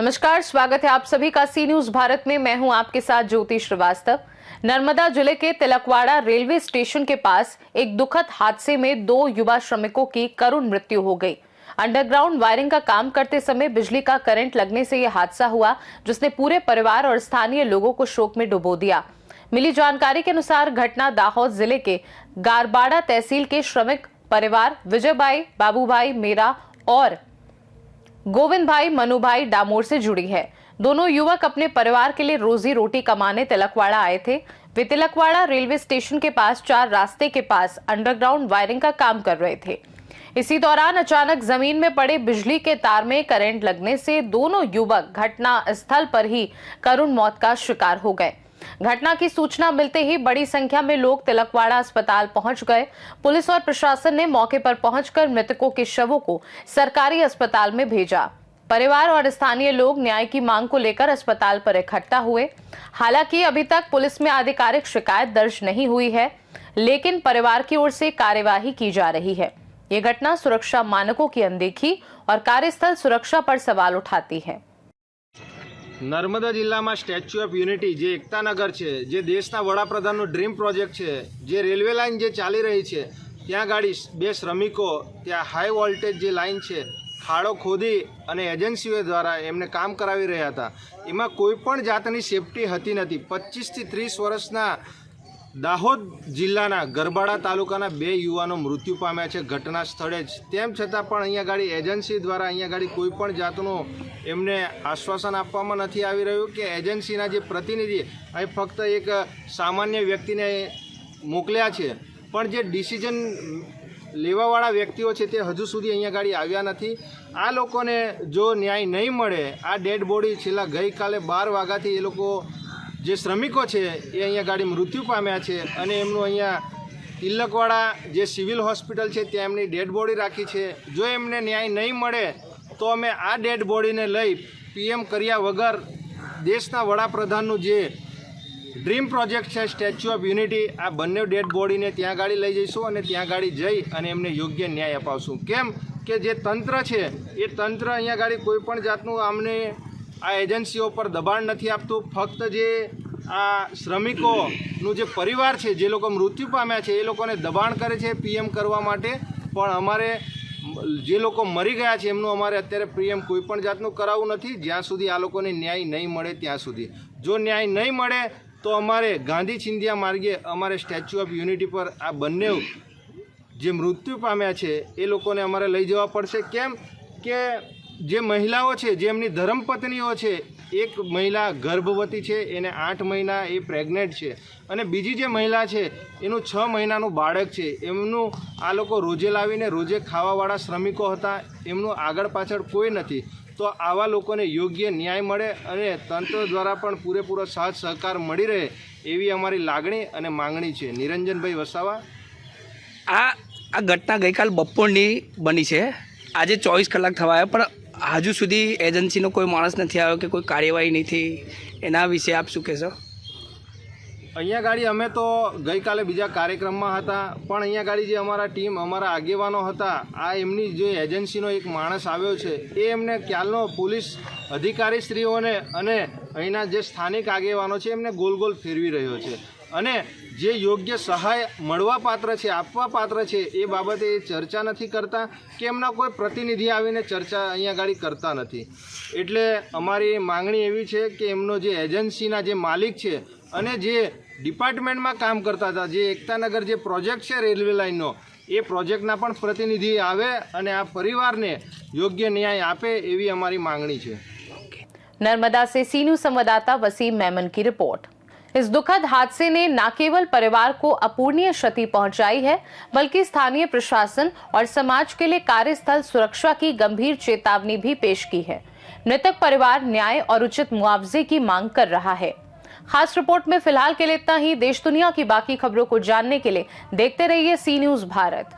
नमस्कार, स्वागत है आप सभी का सी न्यूज भारत में। मैं हूं आपके साथ ज्योति श्रीवास्तव। नर्मदा जिले के तिलकवाड़ा रेलवे स्टेशन के पास एक दुखद हादसे में 2 युवा श्रमिकों की करुण मृत्यु हो गई। अंडरग्राउंड वायरिंग का काम करते समय बिजली का करंट लगने से यह हादसा हुआ, जिसने पूरे परिवार और स्थानीय लोगों को शोक में डुबो दिया। मिली जानकारी के अनुसार घटना दाहोद जिले के गारबाड़ा तहसील के श्रमिक परिवार विजयभाई, बाबूभाई मेरा और गोविंद भाई मनुभाई डामोर से जुड़ी है। दोनों युवक अपने परिवार के लिए रोजी रोटी कमाने तिलकवाड़ा आए थे। वे तिलकवाड़ा रेलवे स्टेशन के पास 4 रास्ते के पास अंडरग्राउंड वायरिंग का काम कर रहे थे। इसी दौरान अचानक जमीन में पड़े बिजली के तार में करंट लगने से दोनों युवक घटना स्थल पर ही करुण मौत का शिकार हो गए। घटना की सूचना मिलते ही बड़ी संख्या में लोग तिलकवाड़ा अस्पताल पहुंच गए। पुलिस और प्रशासन ने मौके पर पहुंचकर मृतकों के शवों को सरकारी अस्पताल में भेजा। परिवार और स्थानीय लोग न्याय की मांग को लेकर अस्पताल पर इकट्ठा हुए। हालांकि अभी तक पुलिस में आधिकारिक शिकायत दर्ज नहीं हुई है, लेकिन परिवार की ओर से कार्यवाही की जा रही है। ये घटना सुरक्षा मानकों की अनदेखी और कार्यस्थल सुरक्षा पर सवाल उठाती है। नर्मदा जिला में स्टेच्यू ऑफ यूनिटी जे एकतानगर है, जे देशना वडाप्रधानનો ड्रीम प्रोजेक्ट है, जे रेलवे लाइन जे चाली रही है, त्या गाड़ी 2 श्रमिकों त्या हाई वोल्टेज जे लाइन है खाड़ो खोदी अने एजेंसीओ द्वारा एमने काम करावी रह्या था। एमां कोईपण जातनी सेफ्टी हती नथी। 25 થી 30 वर्षना दाहोद जिल्लाना गरबाड़ा तालुकाना 2 युवानो मृत्यु पाम्या छे घटना स्थळे ज। तेम छतां पण अहींया गाड़ी एजेंसी द्वारा अहींया गाड़ी कोईपण जातनो एमने आश्वासन आपवामां नथी आवी रह्युं के एजेंसीना जे प्रतिनिधि અહીં फक्त एक सामान्य व्यक्तिने मोकल्या छे, पण जे डिसिजन लेवावाळा व्यक्तिओ छे ते हजू सुधी अहींया गाड़ी आव्या नथी। आ लोकोने जो न्याय नहीं मळे, आ डेड बॉडी छेल्ला गईकाले 12 वाग्याथी ए लोको जे श्रमिको छे ए अहींया गाड़ी मृत्यु पाम्या छे अने एमनुं अहींया तिलकवाड़ा जे सिविल होस्पिटल छे त्यां एमनी डेड बॉडी राखी छे। जो एमने न्याय नहीं मळे तो अमे आ डेड बॉडीने लई पीएम कर्या वगर देशना वडाप्रधाननुं जे ड्रीम प्रोजेक्ट है स्टेच्यू ऑफ यूनिटी, आ बंने डेड बॉडी ने त्या गाड़ी लई जईशुं अने त्या गाड़ी जई अने एमने योग्य न्याय अपावशुं। केम के जे तंत्र है ए तंत्र अहींया गाड़ी कोईपण जातनुं आमने आ एजेंसीओ पर दबाण नहीं आपतुं। फक्त जे आ श्रमिकोनुं जे परिवार है, जे लोको मृत्यु पाम्या छे ए लोकोने दबाण करे छे पीएम करवा माटे, पण अमारे जे लोको मरी गया छे एमनुं अमारे अत्यारे पीएम कोईपण जातनुं करावुं नथी ज्यां सुधी आ लोकोने न्याय नहीं मळे त्यां सुधी। जो न्याय नहीं मळे तो अमारे गांधी छिंदिया मार्गे अमारे स्टेच्यू ऑफ यूनिटी पर आ बंने जे मृत्यु पाम्या छे ए लोकोने अमारे लई जवा पड़शे। केम के जे महिलाओं छे, जे एमनी धर्मपत्नीओ छे, एक महिला गर्भवती छे, एने 8 महीना ए प्रेग्नेंट छे अने बीजी जे महिला छे एनुं 6 महीनानुं बाळक छे। एमनुं आ लोको रोजे लावीने रोजे खावावाळा श्रमिको हता, एमनुं आगळ पाछळ कोई नथी। तो आवा लोकोने योग्य न्याय मळे अने तंत्र द्वारा पण पूरेपूरो साथ सहकार मळी रहे एवी अमारी लागणी अने मांगणी छे। निरंजनभाई वसावा। आ घटना गईकाल बपोरनी बनी है, आज 24 कलाक थवा है, पण हजू सुधी एजेंसीनो कोई माणस नहीं आयो कि कोई कार्यवाही नहीं थी, एना विषे आप शुं कहेशो? अहींया गाड़ी अमे तो गई काले बीजा कार्यक्रम में हता, पण अहींया गाड़ी जे अमारा टीम अमारा आगेवानो हता, आ एमनी जो एजेंसीनो एक माणस आव्यो छे ए एमने ख्यालनो पुलिस अधिकारीश्रीओने अने अहींना जे स्थानिक आगेवानो छे एमने गोल गोल फेरवी रह्यो छे अने जे योग्य सहाय मळवा पात्र छे, आपवा पात्र छे ए बाबते चर्चा नहीं करता कि एमना कोई प्रतिनिधि आवीने चर्चा अहींया गाड़ी करता नहीं। एटले अमारी मांगणी एवी छे कि एमनो जे एजेंसीना जे मालिक छे अने जे डिपार्टमेंट में काम करता था, जे एकतानगर जे प्रोजेक्ट है रेलवे लाइननो, ए प्रोजेक्टना पण प्रतिनिधि आवे अने आ परिवारने योग्य न्याय आपे एवी अमारी मांगणी छे। नर्मदा से सी न्यूज संवाददाता वसीम मेमन की रिपोर्ट। इस दुखद हादसे ने न केवल परिवार को अपूरणीय क्षति पहुंचाई है, बल्कि स्थानीय प्रशासन और समाज के लिए कार्यस्थल सुरक्षा की गंभीर चेतावनी भी पेश की है। मृतक परिवार न्याय और उचित मुआवजे की मांग कर रहा है। खास रिपोर्ट में फिलहाल के लिए इतना ही। देश दुनिया की बाकी खबरों को जानने के लिए देखते रहिए सी न्यूज भारत।